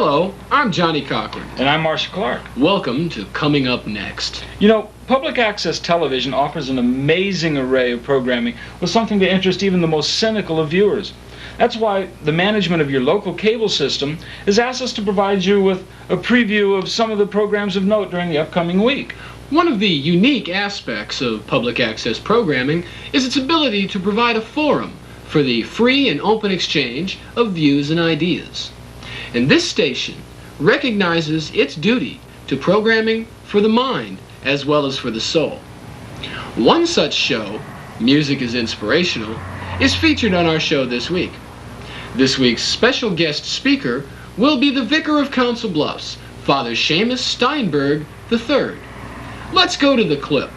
Hello, I'm Johnny Cochran. And I'm Marcia Clark. Welcome to Coming Up Next. You know, public access television offers an amazing array of programming with something to interest even the most cynical of viewers. That's why the management of your local cable system has asked us to provide you with a preview of some of the programs of note during the upcoming week. One of the unique aspects of public access programming is its ability to provide a forum for the free and open exchange of views and ideas. And this station recognizes its duty to programming for the mind as well as for the soul. One such show, Music is Inspirational, is featured on our show this week. This week's special guest speaker will be the Vicar of Council Bluffs, Father Seamus Steinberg III. Let's go to the clip.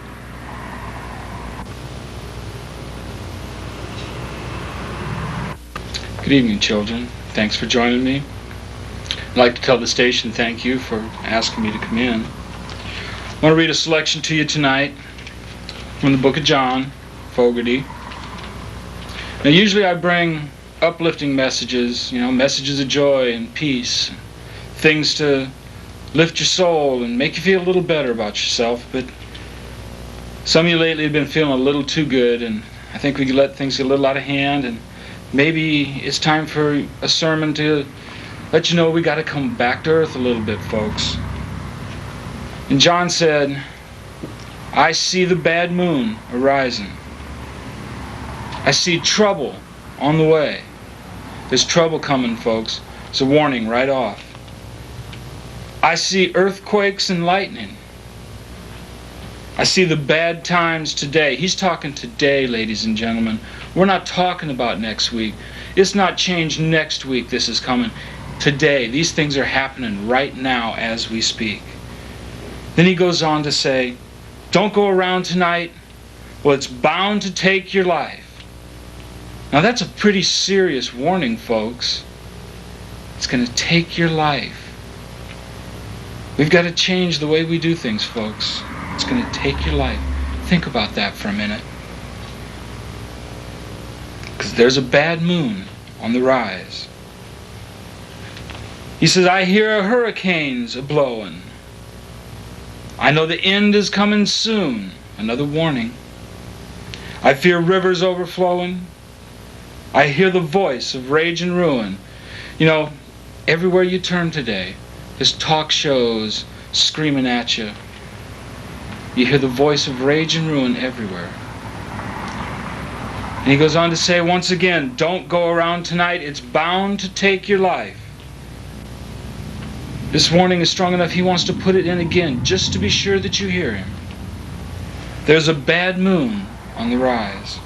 Good evening, children. Thanks for joining me. I'd like to tell the station thank you for asking me to come in. I want to read a selection to you tonight from the book of John, Fogarty. Now, usually I bring uplifting messages, messages of joy and peace, things to lift your soul and make you feel a little better about yourself, but some of you lately have been feeling a little too good, and I think we can let things get a little out of hand, and maybe it's time for a sermon to let you know we got to come back to earth a little bit, folks. And John said, I see the bad moon arising. I see trouble on the way. There's trouble coming, folks. It's a warning right off. I see earthquakes and lightning. I see the bad times today. He's talking today, ladies and gentlemen. We're not talking about next week. It's not changed next week. This is coming today. These things are happening right now as we speak. Then he goes on to say, don't go around tonight. Well, it's bound to take your life. Now that's a pretty serious warning, folks. It's going to take your life. We've got to change the way we do things, folks. It's going to take your life. Think about that for a minute. Because there's a bad moon on the rise. He says, I hear a hurricane's a-blowing. I know the end is coming soon. Another warning. I fear rivers overflowing. I hear the voice of rage and ruin. Everywhere you turn today, there's talk shows screaming at you. You hear the voice of rage and ruin everywhere. And he goes on to say, once again, don't go around tonight. It's bound to take your life. This warning is strong enough, he wants to put it in again, just to be sure that you hear him. There's a bad moon on the rise.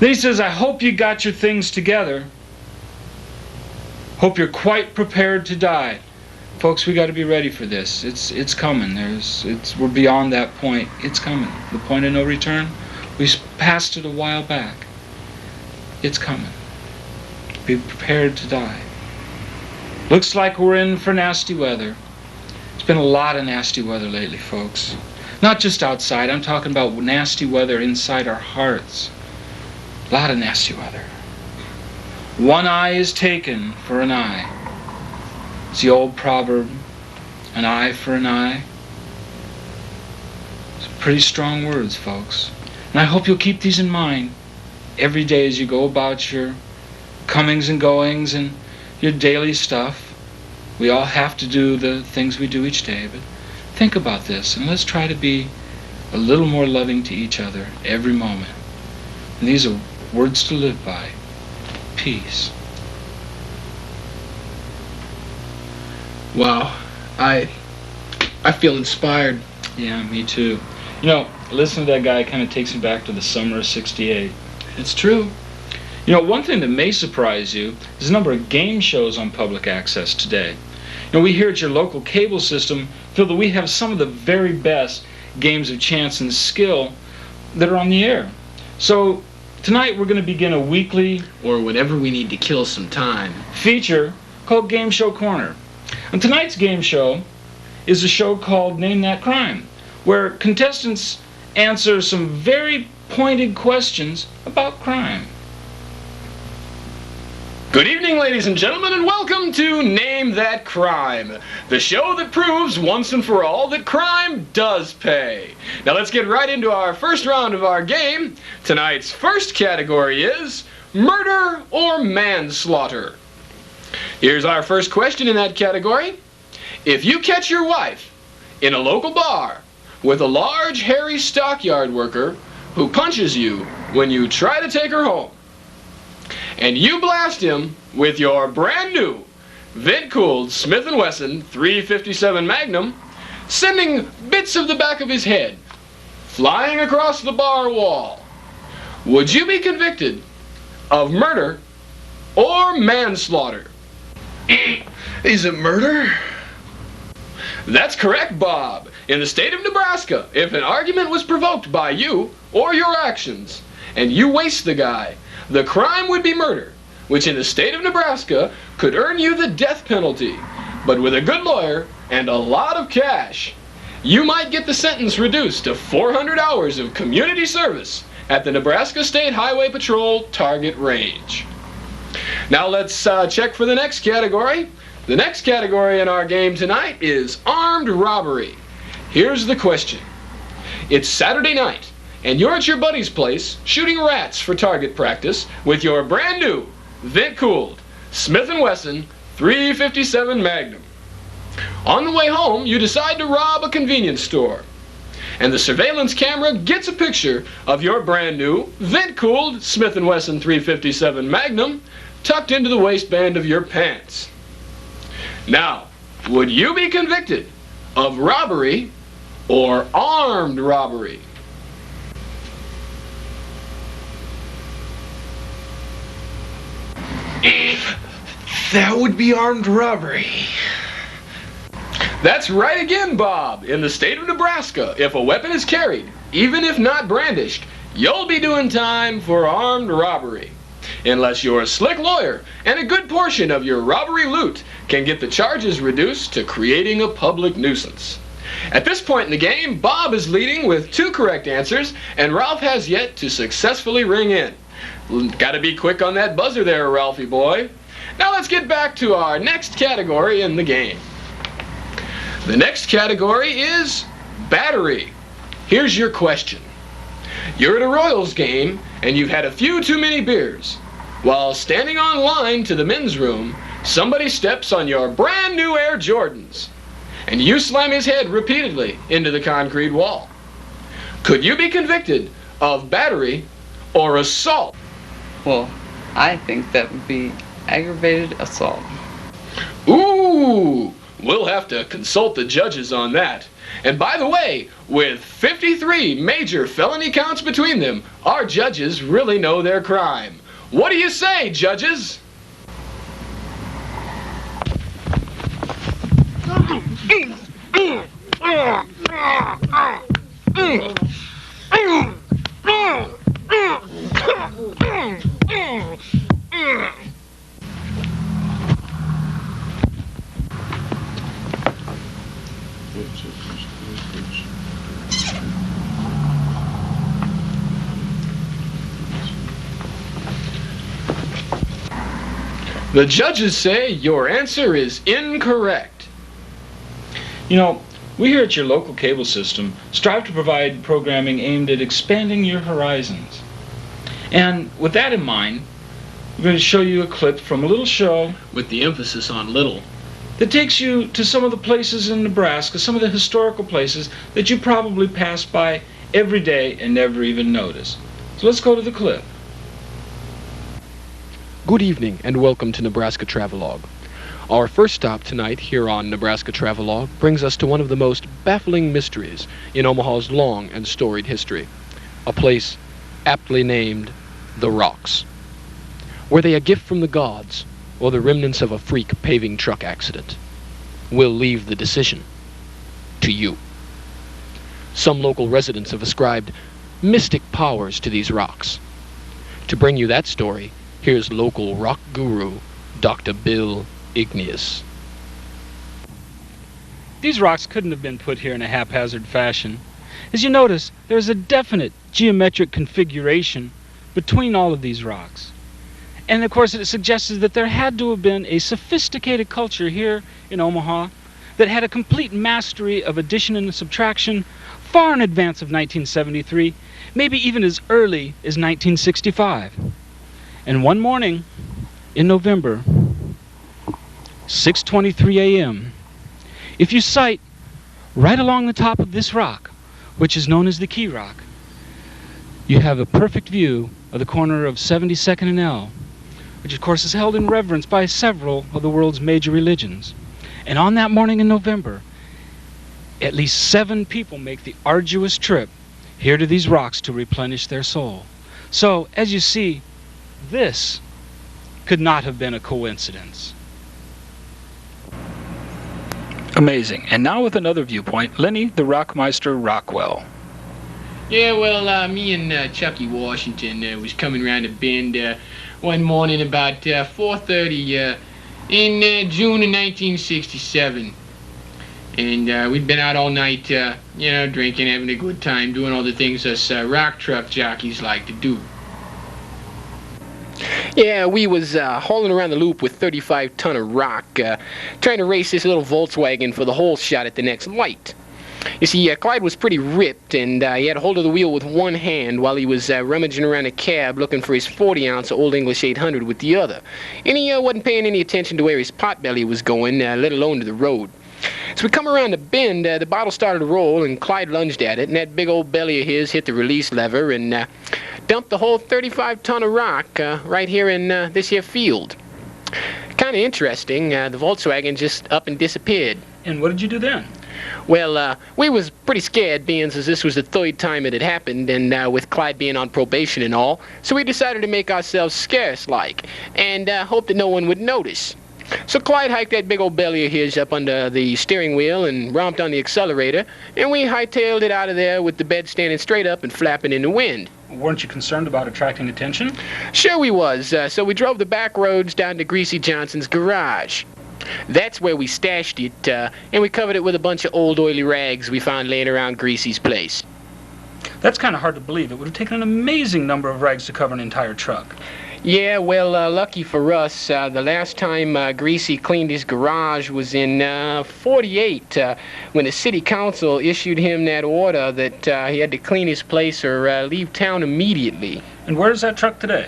Then he says, I hope you got your things together. Hope you're quite prepared to die. Folks, we got to be ready for this. It's coming. We're beyond that point. It's coming. The point of no return. We passed it a while back. It's coming. Be prepared to die. Looks like we're in for nasty weather. It's been a lot of nasty weather lately, folks. Not just outside. I'm talking about nasty weather inside our hearts. A lot of nasty weather. One eye is taken for an eye. It's the old proverb, an eye for an eye. It's pretty strong words, folks. And I hope you'll keep these in mind every day as you go about your comings and goings and your daily stuff. We all have to do the things we do each day, but think about this and let's try to be a little more loving to each other every moment. And these are words to live by. Peace. Wow, I feel inspired. Yeah, me too. Listening to that guy kind of takes me back to the summer of '68. It's true. One thing that may surprise you is the number of game shows on public access today. We here at your local cable system feel that we have some of the very best games of chance and skill that are on the air. So tonight we're going to begin a weekly, or whenever we need to kill some time, feature called Game Show Corner. And tonight's game show is a show called Name That Crime, where contestants answer some very pointed questions about crime. Good evening, ladies and gentlemen, and welcome to Name That Crime, the show that proves once and for all that crime does pay. Now let's get right into our first round of our game. Tonight's first category is murder or manslaughter. Here's our first question in that category. If you catch your wife in a local bar with a large, hairy stockyard worker who punches you when you try to take her home, and you blast him with your brand new vent-cooled Smith & Wesson 357 Magnum, sending bits of the back of his head flying across the bar wall, would you be convicted of murder or manslaughter? Is it murder? That's correct, Bob. In the state of Nebraska, if an argument was provoked by you or your actions, and you waste the guy, the crime would be murder, which in the state of Nebraska could earn you the death penalty. But with a good lawyer and a lot of cash, you might get the sentence reduced to 400 hours of community service at the Nebraska State Highway Patrol target range. Now let's check for the next category. The next category in our game tonight is armed robbery. Here's the question. It's Saturday night, and you're at your buddy's place shooting rats for target practice with your brand new vent-cooled Smith & Wesson 357 Magnum. On the way home, you decide to rob a convenience store, and the surveillance camera gets a picture of your brand new vent-cooled Smith & Wesson 357 Magnum tucked into the waistband of your pants. Now, would you be convicted of robbery or armed robbery? That would be armed robbery. That's right again, Bob. In the state of Nebraska, if a weapon is carried, even if not brandished, you'll be doing time for armed robbery. Unless you're a slick lawyer and a good portion of your robbery loot can get the charges reduced to creating a public nuisance. At this point in the game, Bob is leading with 2 correct answers, and Ralph has yet to successfully ring in. Gotta be quick on that buzzer there, Ralphie boy. Now let's get back to our next category in the game. The next category is battery. Here's your question. You're at a Royals game and you've had a few too many beers. While standing on line to the men's room, somebody steps on your brand new Air Jordans, and you slam his head repeatedly into the concrete wall. Could you be convicted of battery or assault? Well, I think that would be aggravated assault. Ooh, we'll have to consult the judges on that. And by the way, with 53 major felony counts between them, our judges really know their crime. What do you say, judges? The judges say your answer is incorrect. You know, we here at your local cable system strive to provide programming aimed at expanding your horizons. And with that in mind, we're going to show you a clip from a little show With the emphasis on little. that takes you to some of the places in Nebraska, some of the historical places that you probably pass by every day and never even notice. So let's go to the clip. Good evening and welcome to Nebraska Travelogue. Our first stop tonight here on Nebraska Travelogue brings us to one of the most baffling mysteries in Omaha's long and storied history, a place aptly named The Rocks. Were they a gift from the gods or the remnants of a freak paving truck accident? We'll leave the decision to you. Some local residents have ascribed mystic powers to these rocks. To bring you that story, here's local rock guru, Dr. Bill Igneous. These rocks couldn't have been put here in a haphazard fashion. As you notice, there is a definite geometric configuration between all of these rocks. And of course, it suggested that there had to have been a sophisticated culture here in Omaha that had a complete mastery of addition and subtraction far in advance of 1973, maybe even as early as 1965. And one morning in November, 6:23 a.m., if you sight right along the top of this rock, which is known as the Key Rock, you have a perfect view of the corner of 72nd and L, which of course is held in reverence by several of the world's major religions. And on that morning in November, at least 7 people make the arduous trip here to these rocks to replenish their soul. So, as you see, this could not have been a coincidence. Amazing. And now with another viewpoint, Lenny the Rockmeister Rockwell. Yeah, well, me and Chucky Washington was coming around a bend one morning about 4:30 in June of 1967. And we'd been out all night, drinking, having a good time, doing all the things us rock truck jockeys like to do. Yeah, we was hauling around the loop with 35 ton of rock, trying to race this little Volkswagen for the hole shot at the next light. You see, Clyde was pretty ripped, and he had a hold of the wheel with one hand while he was rummaging around a cab looking for his 40-ounce Old English 800 with the other. And he wasn't paying any attention to where his potbelly was going, let alone to the road. So we come around the bend, the bottle started to roll, and Clyde lunged at it, and that big old belly of his hit the release lever and dumped the whole 35 ton of rock right here in this here field. Kind of interesting, the Volkswagen just up and disappeared. And what did you do then? Well, we was pretty scared, being as this was the 3rd time it had happened, and with Clyde being on probation and all, so we decided to make ourselves scarce-like, and hope that no one would notice. So Clyde hiked that big old belly of his up under the steering wheel and romped on the accelerator, and we hightailed it out of there with the bed standing straight up and flapping in the wind. Weren't you concerned about attracting attention? Sure we was, so we drove the back roads down to Greasy Johnson's garage. That's where we stashed it, and we covered it with a bunch of old oily rags we found laying around Greasy's place. That's kind of hard to believe. It would have taken an amazing number of rags to cover an entire truck. Yeah, well, lucky for us, the last time Greasy cleaned his garage was in 48, when the city council issued him that order that he had to clean his place or leave town immediately. And where's that truck today?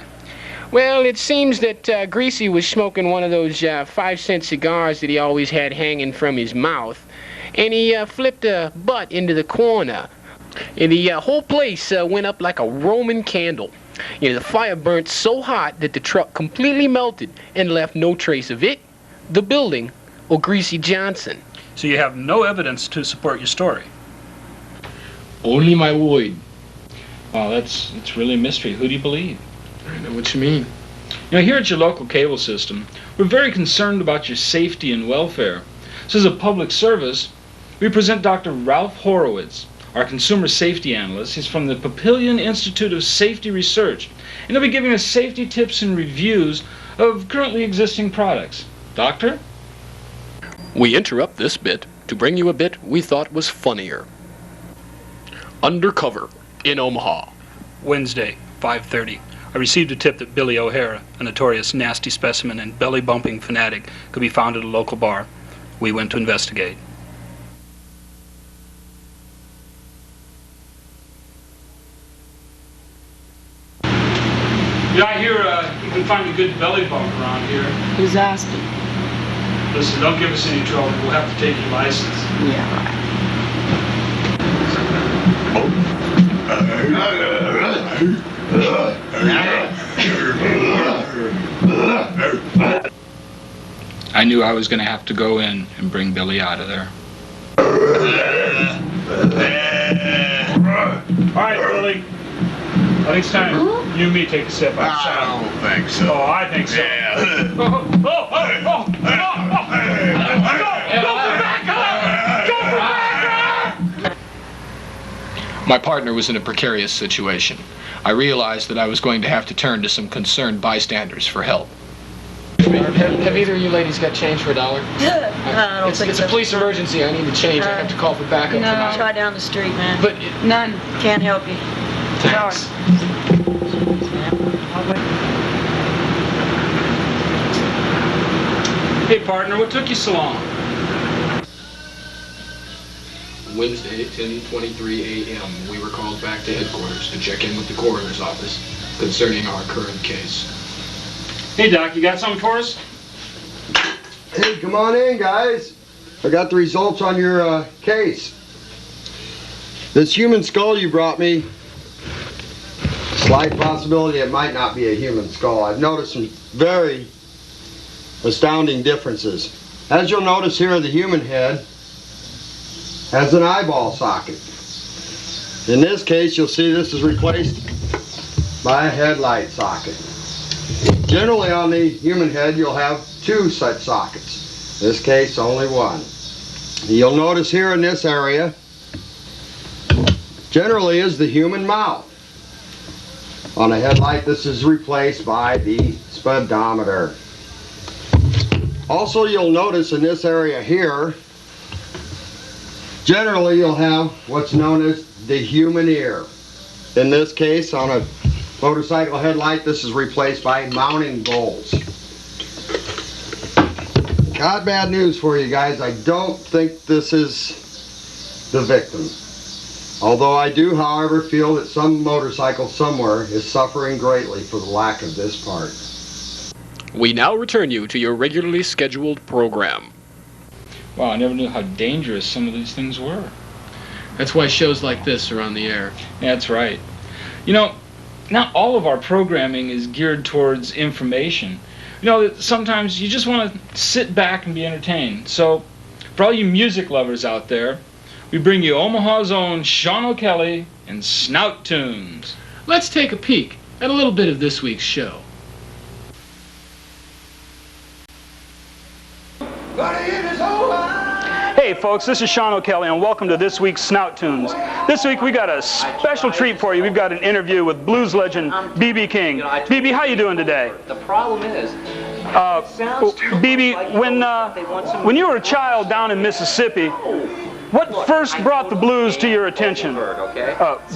Well, it seems that Greasy was smoking one of those 5-cent cigars that he always had hanging from his mouth, and he flipped a butt into the corner, and the whole place went up like a Roman candle. The fire burnt so hot that the truck completely melted and left no trace of it, the building, or Greasy Johnson. So you have no evidence to support your story? Only my word. Wow, it's really a mystery. Who do you believe? I know what you mean. Here at your local cable system, we're very concerned about your safety and welfare. So as a public service, we present Dr. Ralph Horowitz, our consumer safety analyst. He's from the Papillion Institute of Safety Research, and he'll be giving us safety tips and reviews of currently existing products. Doctor? We interrupt this bit to bring you a bit we thought was funnier. Undercover in Omaha. Wednesday, 5:30. I received a tip that Billy O'Hara, a notorious nasty specimen and belly-bumping fanatic, could be found at a local bar. We went to investigate. Yeah, I hear you can find a good belly bump around here. Who's asking? Listen, don't give us any trouble. We'll have to take your license. Yeah, right. I knew I was going to have to go in and bring Billy out of there. All right, Billy. I think it's time you and me take a step outside. I don't think so. Oh, I think so. Yeah. My partner was in a precarious situation. I realized that I was going to have to turn to some concerned bystanders for help. Have either of you ladies got change for $1? I don't think It's a police emergency. I need to change. I have to call for backup. No, try down the street, man. But None. Can't help you. thanks. Sorry. Hey, partner, what took you so long? Wednesday, 10:23 a.m., we were called back to headquarters to check in with the coroner's office concerning our current case. Hey, Doc, you got something for us? Hey, come on in, guys. I got the results on your case. This human skull you brought me, slight possibility it might not be a human skull. I've noticed some very astounding differences. As you'll notice here, the human head has an eyeball socket. In this case, you'll see this is replaced by a headlight socket. Generally on the human head, you'll have two such sockets. In this case, only one. You'll notice here in this area, generally is the human mouth. On a headlight, this is replaced by the speedometer. Also, you'll notice in this area here, generally you'll have what's known as the human ear. In this case, on a motorcycle headlight, this is replaced by mounting bolts. Got bad news for you guys. I don't think this is the victim. Although I do, however, feel that some motorcycle somewhere is suffering greatly for the lack of this part. We now return you to your regularly scheduled program. Wow, I never knew how dangerous some of these things were. That's why shows like this are on the air. That's right. You know, not all of our programming is geared towards information. You know, sometimes you just want to sit back and be entertained. So, for all you music lovers out there, we bring you Omaha's own Sean O'Kelly and Snout Tunes. Let's take a peek at a little bit of this week's show. Hey folks, this is Sean O'Kelly and welcome to this week's Snout Tunes. This week we got a special treat for you. We've got an interview with blues legend B.B. King. B.B., how you doing today? The problem is, B.B., when you were a child down in Mississippi, what first brought the blues to your attention?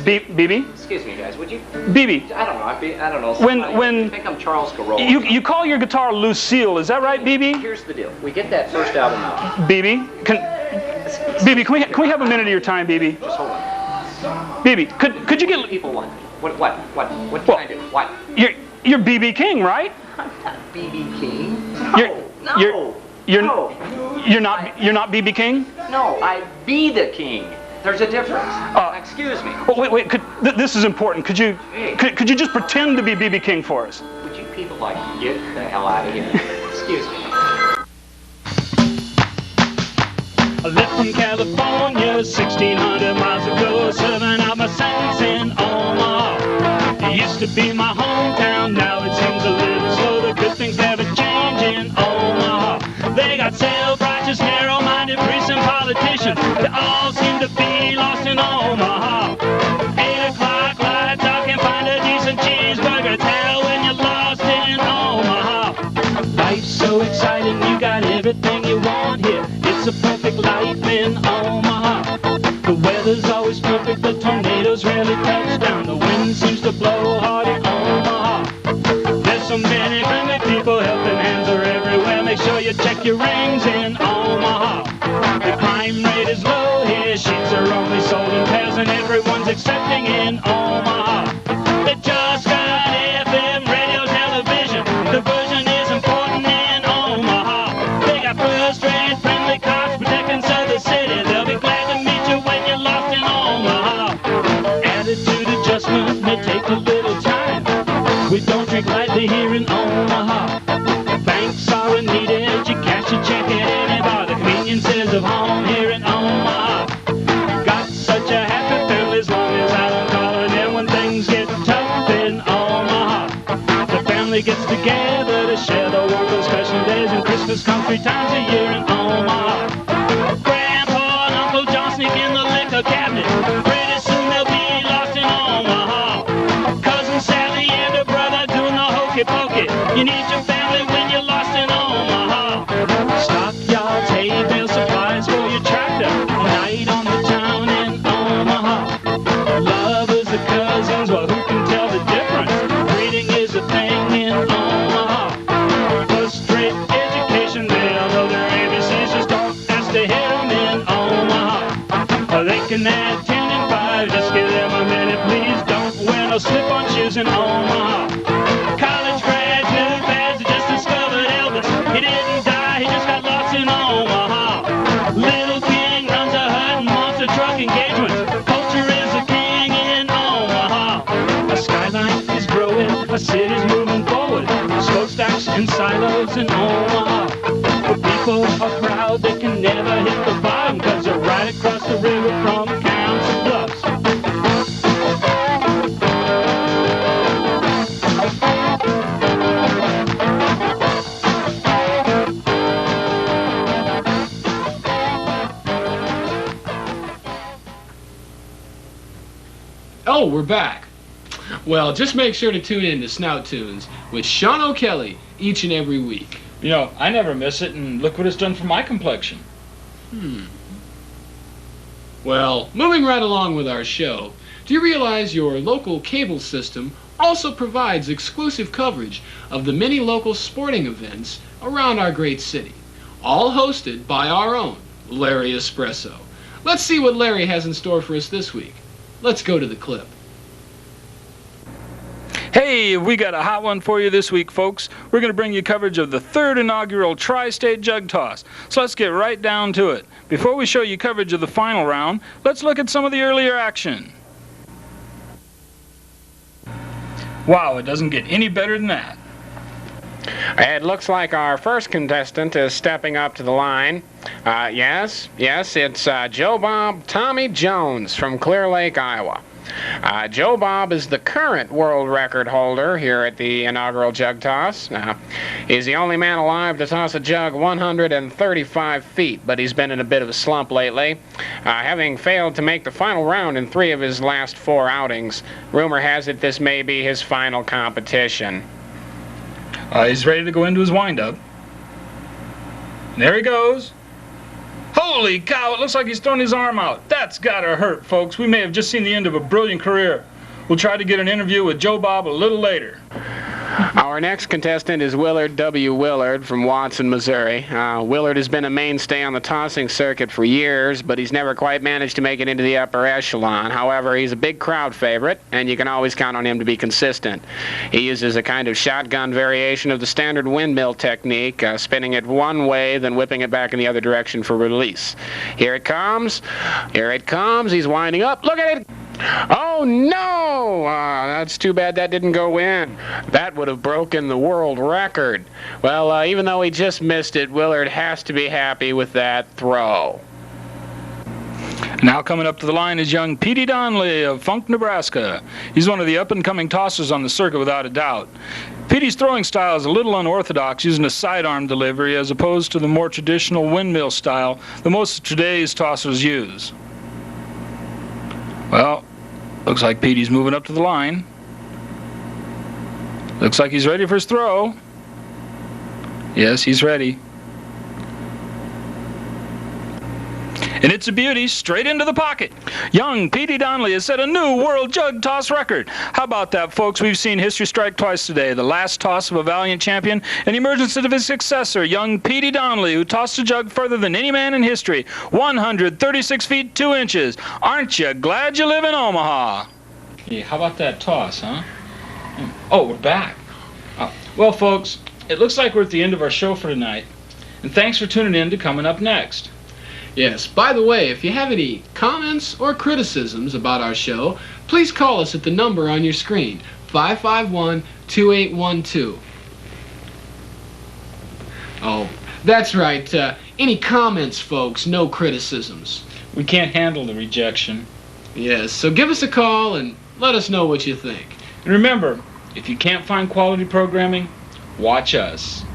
B.B.? Excuse me, guys. Would you? B.B. I don't know. I don't know. When I think I'm Charles Garola. You call your guitar Lucille, is that right, B.B.? Here's the deal. We get that first album out. B.B., can we have a minute of your time, B.B.? Just hold on. B.B., could you get people want? What can I do? What? You're B.B. King, right? I'm not B.B. King. You're not B.B. King? No, I be the king. There's a difference. Excuse me. Wait. This is important. Could you just pretend to be B.B. King for us? Would you people get the hell out of here? Excuse me. I left from California 1,600 miles ago, serving out my sentence in Omaha. It used to be my hometown, now it seems a little slow. The good things never change in Omaha. They got self-righteous, narrow-minded priests and politicians. They all seem to be lost in Omaha. 8 o'clock lights, I can find a decent cheeseburger. It's hell when you're lost in Omaha. Life's so exciting, you got everything you want here. It's a perfect life in Omaha. The weather's always perfect, the tornadoes rarely touch down. The wind seems to blow hard in Omaha. There's so many friendly people, helping hands are everywhere. Make sure you check your rings in Omaha. The crime rate is low here, sheets are only sold in pairs, and everyone's accepting in Omaha. They just got FM, radio, television. Diversion is important in Omaha. They got first-rate friendly cops protecting Southern City. They'll be glad to meet you when you're lost in Omaha. Attitude adjustment may take a little time. We don't drink lightly here in Omaha. Banks are needed, you cash your check at any bar. The conveniences of home here in Omaha. Got such a happy family as long as I don't call it in when things get tough in Omaha. The family gets together to share the warmth of special days, and Christmas comes 3 times a year in Omaha. Grandpa and Uncle John sneak in the liquor cabinet. Pretty soon they'll be lost in Omaha. Cousin Sally and her brother doing the hokey pokey. You need your family when you're lost in Omaha. Stockyards, hay bale supplies for your tractor. Night on the town in Omaha. Lovers or cousins, well, who can tell the difference? Breeding is a thing in Omaha. First-rate education, they'll looking at 10 and 5. Just give them a minute, please. Don't wear no slip-on shoes in Omaha. College graduate has just discovered Elvis. He didn't die, he just got lost in Omaha. Little King runs a hut and monster truck engagement. Culture is a king in Omaha. A skyline is growing, a city's moving forward. Smokestacks and silos in Omaha. But people are proud they can never hit the bottom, 'cause they're right across the river from Council Bluffs. Oh, we're back. Well, just make sure to tune in to Snout Tunes with Sean O'Kelly each and every week. You know, I never miss it, and look what it's done for my complexion. Well, moving right along with our show, do you realize your local cable system also provides exclusive coverage of the many local sporting events around our great city, all hosted by our own Larry Espresso? Let's see what Larry has in store for us this week. Let's go to the clip. Hey, we got a hot one for you this week, folks. We're going to bring you coverage of the 3rd inaugural Tri-State Jug Toss. So let's get right down to it. Before we show you coverage of the final round, let's look at some of the earlier action. Wow, it doesn't get any better than that. It looks like our first contestant is stepping up to the line. Yes, it's Joe Bob Tommy Jones from Clear Lake, Iowa. Joe Bob is the current world record holder here at the inaugural jug toss. He's the only man alive to toss a jug 135 feet, but he's been in a bit of a slump lately, having failed to make the final round in 3 of his last 4 outings. Rumor has it this may be his final competition. He's ready to go into his windup. There he goes. Holy cow, it looks like he's thrown his arm out. That's gotta hurt, folks. We may have just seen the end of a brilliant career. We'll try to get an interview with Joe Bob a little later. Our next contestant is Willard W. Willard from Watson, Missouri. Willard has been a mainstay on the tossing circuit for years, but he's never quite managed to make it into the upper echelon. However, he's a big crowd favorite, and you can always count on him to be consistent. He uses a kind of shotgun variation of the standard windmill technique, spinning it one way, then whipping it back in the other direction for release. Here it comes. Here it comes. He's winding up. Look at it. Oh, no! That's too bad that didn't go in. That would have broken the world record. Well, even though he just missed it, Willard has to be happy with that throw. Now coming up to the line is young Petey Donnelly of Funk, Nebraska. He's one of the up-and-coming tossers on the circuit without a doubt. Petey's throwing style is a little unorthodox, using a sidearm delivery as opposed to the more traditional windmill style that most of today's tossers use. Well, looks like Petey's moving up to the line. Looks like he's ready for his throw. Yes, he's ready. And it's a beauty, straight into the pocket. Young Petey Donnelly has set a new world jug toss record. How about that, folks? We've seen history strike twice today. The last toss of a valiant champion and the emergence of his successor, young Petey Donnelly, who tossed a jug further than any man in history, 136 feet 2 inches. Aren't you glad you live in Omaha? Yeah, how about that toss, huh? Oh, we're back. Well, folks, it looks like we're at the end of our show for tonight. And thanks for tuning in to Coming Up Next. Yes, by the way, if you have any comments or criticisms about our show, please call us at the number on your screen, 551-2812. Oh, that's right. Any comments, folks, no criticisms. We can't handle the rejection. Yes, so give us a call and let us know what you think. And remember, if you can't find quality programming, watch us.